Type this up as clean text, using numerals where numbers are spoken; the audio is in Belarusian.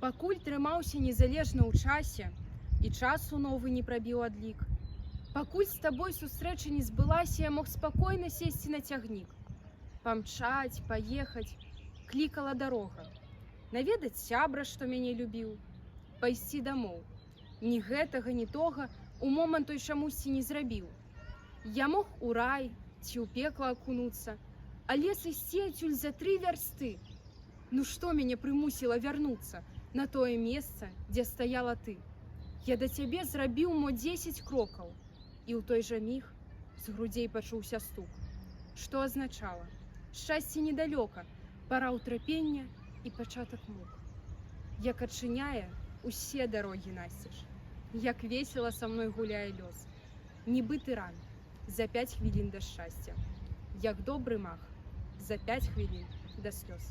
Пакуль трымаўся незалежна ў часе, і часу новы не прабіў адлік. Пакуль з табой сустрэча не збылася, я мог спакойна сесці на цягнік. Памчаць, паехаць, клікала дарога. Наведаць сябра, што мяне любіў, пайсці дамоў. Ні гэтага, ні тога у момант той чамусьці не зрабіў. Я мог у рай ці ў пекла акунуцца, але сысці адсюль за 3 вярсты. Ну што мяне прымусіла вярнуцца на тое месца, дзе стаяла ты? Я да цябе зрабіў мо 10 крокаў, і ў той жа міг з грудзей пачуўся стук. Што азначала? Шчасце недалёка, пара ўтрапення і пачатак мук. Як адчыняе усе дарогі насцеж, як весела са мной гуляе лёс. Нібы тыран за 5 хвілін да шчасця, як добры мах за 5 хвілін да слёз.